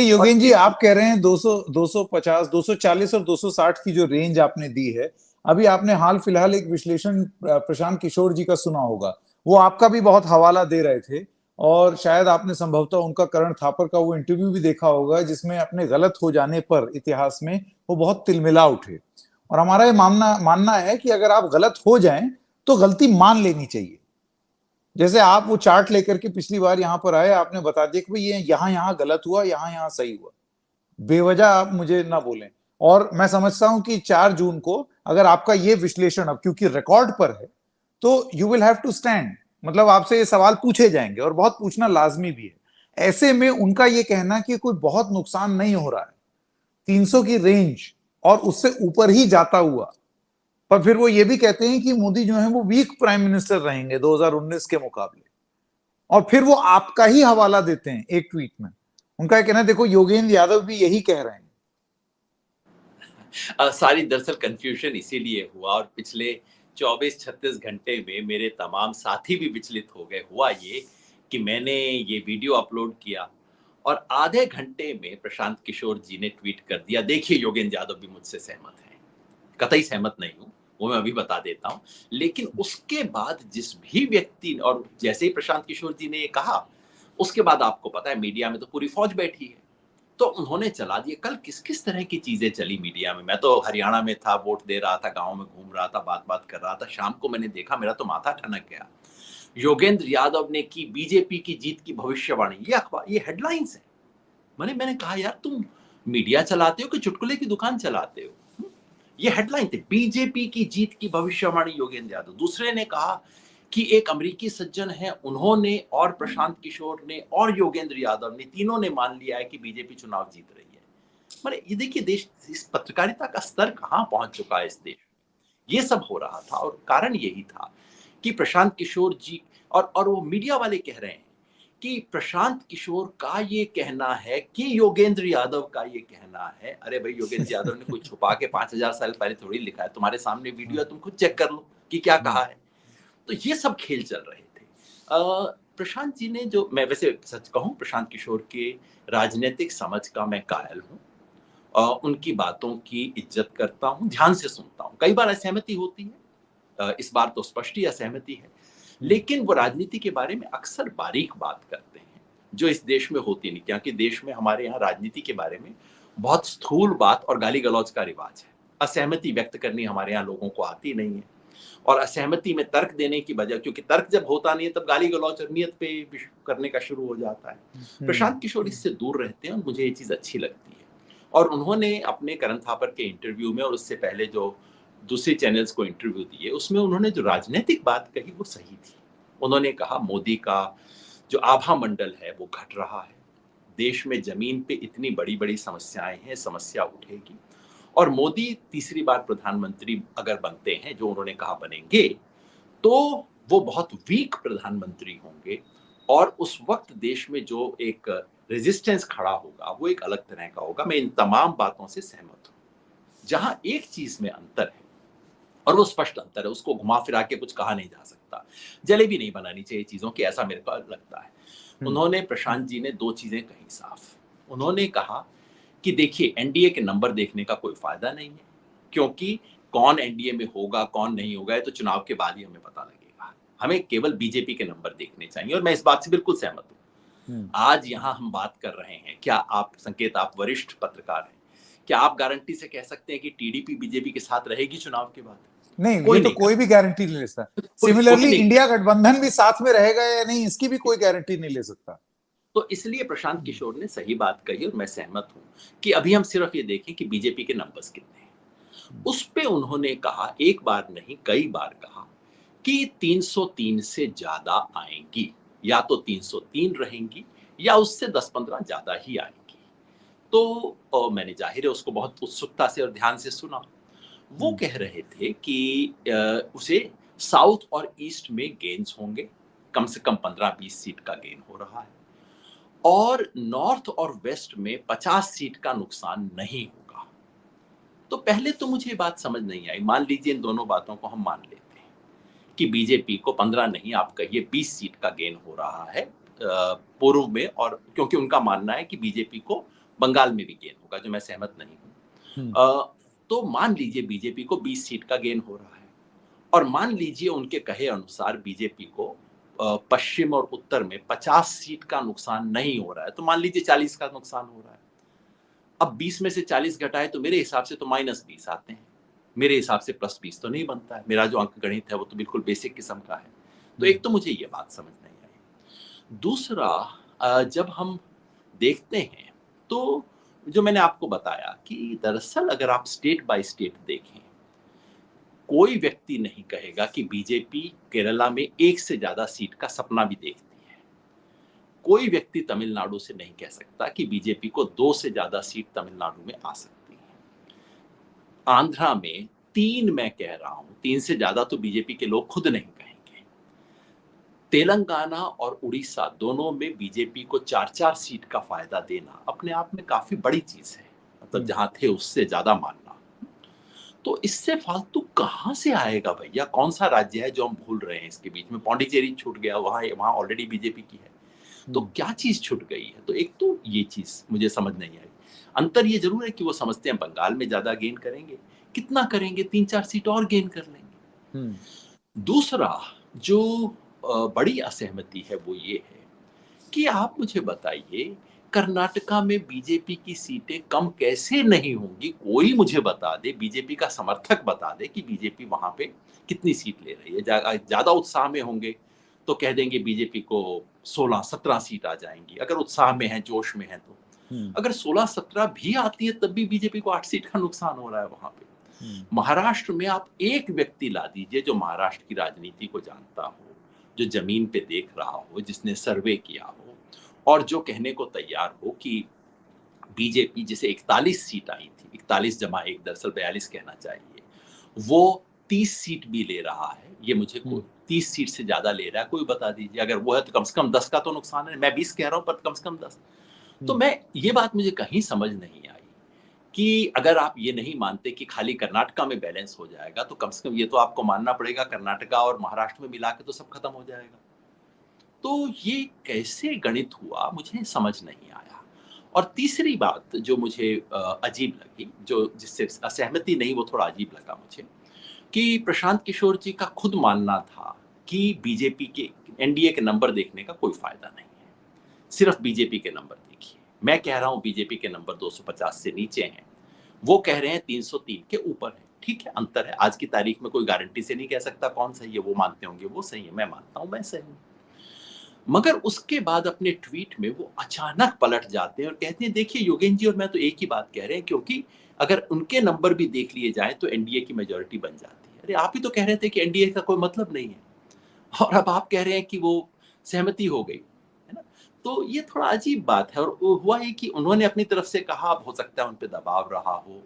योगेन जी, आप कह रहे हैं 200, 250, 240 और 260 की जो रेंज आपने दी है, अभी आपने हाल फिलहाल एक विश्लेषण प्रशांत किशोर जी का सुना होगा, वो आपका भी बहुत हवाला दे रहे थे, और शायद आपने संभवतः उनका करण थापर का वो इंटरव्यू भी देखा होगा जिसमें अपने गलत हो जाने पर इतिहास में वो बहुत तिलमिला उठे। और हमारा ये मानना मानना है कि अगर आप गलत हो जाएं तो गलती मान लेनी चाहिए। जैसे आप वो चार्ट लेकर के पिछली बार यहां पर आए, आपने बता दिया कि भाई ये यहां यहां गलत हुआ, यहां यहां सही हुआ, बेवजह आप मुझे ना बोलें। और मैं समझता हूं कि 4 जून को अगर आपका ये विश्लेषण अब क्योंकि रिकॉर्ड पर है, तो you will have to stand, मतलब आपसे ये सवाल पूछे जाएंगे और बहुत पूछना लाजमी भी है। ऐसे में उनका ये कहना कि कोई बहुत नुकसान नहीं हो रहा है, 300 की रेंज और उससे ऊपर ही जाता हुआ, पर फिर वो ये भी कहते हैं कि मोदी जो है वो वीक प्राइम मिनिस्टर रहेंगे 2019 के मुकाबले, और फिर वो आपका ही हवाला देते हैं एक ट्वीट में। उनका कहना है देखो योगेंद्र यादव भी यही कह रहे हैं। सारी दरअसल कंफ्यूजन इसीलिए हुआ, और पिछले 24-36 घंटे में मेरे तमाम साथी भी विचलित हो गए। हुआ ये कि मैंने ये वीडियो अपलोड किया और आधे घंटे में प्रशांत किशोर जी ने ट्वीट कर दिया, देखिए योगेंद्र यादव भी मुझसे सहमत हैं। कतई सहमत नहीं हूं, वो मैं अभी बता देता हूं। लेकिन उसके बाद जिस भी व्यक्ति, और जैसे ही प्रशांत किशोर जी ने ये कहा, उसके बाद आपको पता है मीडिया में तो पूरी फौज बैठी है, तो उन्होंने चला दिया। कल किस किस तरह की चीजें चली मीडिया में। मैं तो हरियाणा में था, वोट दे रहा था, गांव में घूम रहा था, बात बात कर रहा था। शाम को मैंने देखा, मेरा तो माथा ठनक गया। योगेंद्र यादव ने की बीजेपी की जीत की भविष्यवाणी, ये अखबार, ये हेडलाइंस है। मैंने कहा यार, तुम मीडिया चलाते हो कि चुटकुले की दुकान चलाते हो? ये हेडलाइन थे, बीजेपी की जीत की भविष्यवाणी योगेंद्र यादव। दूसरे ने कहा कि एक अमेरिकी सज्जन है, उन्होंने और प्रशांत किशोर ने और योगेंद्र यादव ने, तीनों ने मान लिया है कि बीजेपी चुनाव जीत रही है। मैंने ये देखिए, देश, इस पत्रकारिता का स्तर कहां पहुंच चुका है इस देश में। ये सब हो रहा था और कारण यही था कि प्रशांत किशोर जी, और वो मीडिया वाले कह रहे हैं कि प्रशांत किशोर का ये कहना है कि योगेंद्र यादव का ये कहना है। अरे भाई, योगेंद्र यादव ने कोई छुपा के 5000 साल पहले थोड़ी लिखा है, तुम्हारे सामने वीडियो है, तुम खुद चेक कर लो कि क्या कहा है। तो ये सब खेल चल रहे थे। प्रशांत जी ने, जो मैं वैसे सच कहूं, प्रशांत किशोर के राजनीतिक समझ का मैं कायल हूं। उनकी बातों की इज्जत करता हूं, ध्यान से सुनता हूं। कई बार असहमति होती है, इस बार तो स्पष्ट ही असहमति है, लेकिन वो राजनीति के बारे में अक्सर बारीक बात करते हैं, जो इस देश में होती नहीं। क्योंकि देश में, हमारे यहाँ राजनीति के बारे में बहुत स्थूल बात और गाली गलौज का रिवाज है। असहमति व्यक्त करनी हमारे यहाँ लोगों को आती नहीं है, और असहमति में तर्क देने की बजाय, क्योंकि तर्क जब होता नहीं है तब गाली गलौज और नियत पे करने का शुरू हो जाता है। प्रशांत किशोर इससे दूर रहते हैं और मुझे ये चीज अच्छी लगती है। और उन्होंने अपने करण थापर के इंटरव्यू में, और उससे पहले जो दूसरे चैनल्स को इंटरव्यू दिए, उसमें उन्होंने जो राजनीतिक बात कही वो सही थी। उन्होंने कहा मोदी का जो आभा मंडल है वो घट रहा है, देश में जमीन पे इतनी बड़ी बड़ी समस्याएं हैं, समस्या उठेगी, और मोदी तीसरी बार प्रधानमंत्री अगर बनते हैं, जो उन्होंने कहा बनेंगे, तो वो बहुत वीक प्रधानमंत्री होंगे, और उस वक्त देश में जो एक रेजिस्टेंस खड़ा होगा वो एक अलग तरह का होगा। मैं इन तमाम बातों से सहमत हूं। जहां एक चीज में अंतर है, और वो स्पष्ट अंतर है, उसको घुमा फिरा के कुछ कहा नहीं जा सकता, जलेबी नहीं बनानी चाहिए चीजों की, ऐसा मेरे को लगता है। उन्होंने, प्रशांत जी ने, दो चीजें कही साफ। उन्होंने कहा कि देखिए, एनडीए के नंबर देखने का कोई फायदा नहीं है, क्योंकि कौन एनडीए में होगा कौन नहीं होगा, ये तो चुनाव के बाद ही हमें पता लगेगा। हमें केवल बीजेपी के नंबर देखने चाहिए, और मैं इस बात से बिल्कुल सहमत हूं। आज यहां हम बात कर रहे हैं, क्या आप, संकेत, आप वरिष्ठ पत्रकार हैं, क्या आप गारंटी से कह सकते हैं कि टीडीपी बीजेपी के साथ रहेगी चुनाव के बाद? नहीं, कोई ये तो नहीं कोई भी गारंटी नहीं ले सकता। कोई सिमिलरली नहीं। इंडिया गठबंधन भी साथ में रहेगा या नहीं, इसकी भी कोई गारंटी नहीं ले सकता। तो इसलिए प्रशांत किशोर ने सही बात कही, और मैं सहमत हूं कि अभी हम सिर्फ ये देखें कि बीजेपी के नंबर्स कितने हैं। उस पे उन्होंने कहा, एक बार नहीं कई बार कहा, कि 303 से ज्यादा आएंगी, या तो 303 रहेंगी या उससे 10-15 ज्यादा ही आएंगी। तो मैंने, जाहिर है, उसको बहुत उत्सुकता से और ध्यान से सुना। वो कह रहे थे कि उसे साउथ और ईस्ट में गेन्स होंगे, कम से कम 15-20 सीट का गेन हो रहा है, और नॉर्थ और वेस्ट में 50 सीट का नुकसान नहीं होगा। तो पहले तो मुझे ये बात समझ नहीं आई। मान लीजिए इन दोनों बातों को हम मान लेते हैं कि बीजेपी को 15 नहीं, आप कहिए 20 सीट का गेन हो रहा है पूर्व में, और क्योंकि उनका मानना है कि बीजेपी को बंगाल में भी गेन होगा, जो मैं सहमत नहीं हूँ। तो मान लीजिए बीजेपी को 20 सीट का गेन हो रहा है, और मान लीजिए उनके कहे अनुसार बीजेपी को पश्चिम और उत्तर में 50 सीट का नुकसान नहीं हो रहा है, तो मान लीजिए 40 का नुकसान हो रहा है। अब 20 में से 40 घटाए तो मेरे हिसाब से तो -20 आते हैं। मेरे हिसाब से +20 तो नहीं बनता है। मेरा जो अंकगणित है वो तो बिल्कुल बेसिक किस्म का है। तो एक तो मुझे ये बात समझ नहीं आई। दूसरा, जब हम देखते हैं तो जो मैंने आपको बताया कि दरअसल अगर आप स्टेट बाय स्टेट देखें, कोई व्यक्ति नहीं कहेगा कि बीजेपी केरला में 1 से ज़्यादा सीट का सपना भी देखती है। कोई व्यक्ति तमिलनाडु से नहीं कह सकता कि बीजेपी को 2 से ज़्यादा सीट तमिलनाडु में आ सकती है। आंध्रा में 3 मैं कह रहा हूँ, 3 से ज़्यादा तो बीजेपी के लोग खुद नहीं कहेंगे। तेलंगाना और उड़ीसा दोनों में बीजेपी को 4-4 सीट का फ़ायदा देना अपने आप में काफ़ी बड़ी चीज़ है। मतलब जहाँ थे उससे ज़्यादा मानना। तो इससे फालतू कहाँ से आएगा भैया? कौन-सा राज्य है जो हम भूल रहे हैं इसके बीच में? पौंडीचेरी छूट गया, वहाँ वहाँ ऑलरेडी बीजेपी की है। तो क्या चीज़ छूट गई है? तो एक तो ये चीज़ मुझे समझ नहीं आई। अंतर ये ज़रूर है कि वो समझते हैं बंगाल में ज़्यादा गेन करेंगे। कितना करेंगे? 3-4 सीट और गेन कर लेंगे। दूसरा, जो बड़ी असहमति है वो ये है कि आप मुझे बताइए, कर्नाटका में बीजेपी की सीटें कम कैसे नहीं होंगी? कोई मुझे बता दे, बीजेपी का समर्थक बता दे कि बीजेपी वहाँ पे कितनी सीट ले रही है। ज़्यादा उत्साह में होंगे तो कह देंगे बीजेपी को 16-17 सीट आ जाएँगी, अगर उत्साह में हैं, जोश में हैं तो। अगर 16-17 भी आती है तब भी बीजेपी को 8 सीट का नुकसान हो रहा है वहाँ पे। महाराष्ट्र में आप एक व्यक्ति ला दीजिए जो महाराष्ट्र की राजनीति को जानता हो, जो ज़मीन पे देख रहा हो, जिसने सर्वे किया हो, और जो कहने को तैयार हो कि बीजेपी जिसे 41 सीट आई थी, 41 जमा 1 दरअसल 42 कहना चाहिए, वो 30 सीट भी ले रहा है। ये मुझे कोई 30 सीट से ज़्यादा ले रहा है, कोई बता दीजिए। अगर वो है तो कम से कम 10 का तो नुकसान है। मैं 20 कह रहा हूँ पर कम से कम 10। तो मैं ये बात मुझे कहीं समझ नहीं आई कि अगर आप ये नहीं मानते कि खाली कर्नाटका में बैलेंस हो जाएगा, तो कम से कम ये तो आपको मानना पड़ेगा कर्नाटका और महाराष्ट्र में मिला के तो सब खत्म हो जाएगा। तो ये कैसे गणित हुआ मुझे समझ नहीं आया। और तीसरी बात जो मुझे अजीब लगी, जो जिससे असहमति नहीं वो थोड़ा अजीब लगा मुझे, कि प्रशांत किशोर जी का खुद मानना था कि बीजेपी के एनडीए के नंबर देखने का कोई फायदा नहीं है, सिर्फ बीजेपी के नंबर देखिए। मैं कह रहा हूँ बीजेपी के नंबर 250 से नीचे हैं, वो कह रहे हैं 303 के ऊपर है। ठीक है, अंतर है। आज की तारीख में कोई गारंटी से नहीं कह सकता कौन सही है। वो मानते होंगे वो सही है, मैं मानता हूँ मैं सही हूँ। मगर उसके बाद अपने ट्वीट में वो अचानक पलट जाते हैं और कहते हैं देखिए योगेन जी और मैं तो एक ही बात कह रहे हैं, क्योंकि अगर उनके नंबर भी देख लिए जाएं तो एनडीए की मेजॉरिटी बन जाती है। अरे आप ही तो कह रहे थे कि एनडीए का कोई मतलब नहीं है, और अब आप कह रहे हैं कि वो सहमति हो गई है ना। तो ये थोड़ा अजीब बात है। और वो हुआ ये कि उन्होंने अपनी तरफ से कहा, अब हो सकता है उन पे दबाव रहा हो,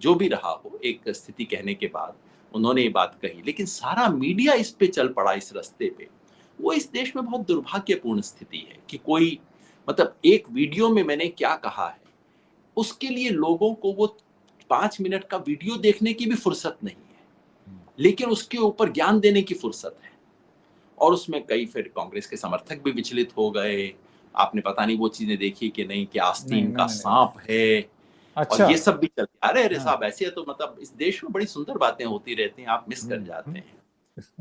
जो भी रहा हो, एक स्थिति कहने के बाद उन्होंने ये बात कही, लेकिन सारा मीडिया इस पे चल पड़ा, इस रास्ते पे। वो इस देश में बहुत दुर्भाग्यपूर्ण स्थिति है कि कोई, मतलब एक वीडियो में मैंने क्या कहा है, उसके लिए लोगों को वो 5 मिनट का वीडियो देखने की भी फुर्सत नहीं है, लेकिन उसके ऊपर ज्ञान देने की फुर्सत है। और उसमें कई फिर कांग्रेस के समर्थक भी विचलित हो गए। आपने पता नहीं वो चीजें देखी कि नहीं, कि नहीं, आस्तीन का मैंने नहीं सांप देखा। है, और अच्छा। ये सब भी चलते। अरे अरे हाँ। साहब, ऐसे है तो मतलब इस देश में बड़ी सुंदर बातें होती रहती हैं, आप मिस कर जाते हुँ। हैं।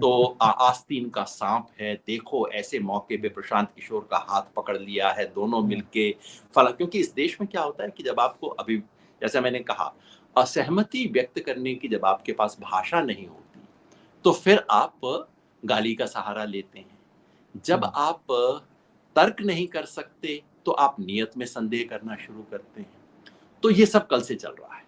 तो आस्तीन का सांप है, देखो ऐसे मौके पे प्रशांत किशोर का हाथ पकड़ लिया है, दोनों हुँ। मिलके फला। क्योंकि इस देश में क्या होता है कि जब आपको अभी, जैसे मैंने कहा, असहमति व्यक्त करने की जब आपके पास भाषा नहीं होती, तो फिर आप गाली का सहारा लेते हैं। जब हुँ। आप तर्क नहीं कर सकते, तो आप नियत में संदेह करना शुरू करते हैं। तो ये सब कल से चल रहा है।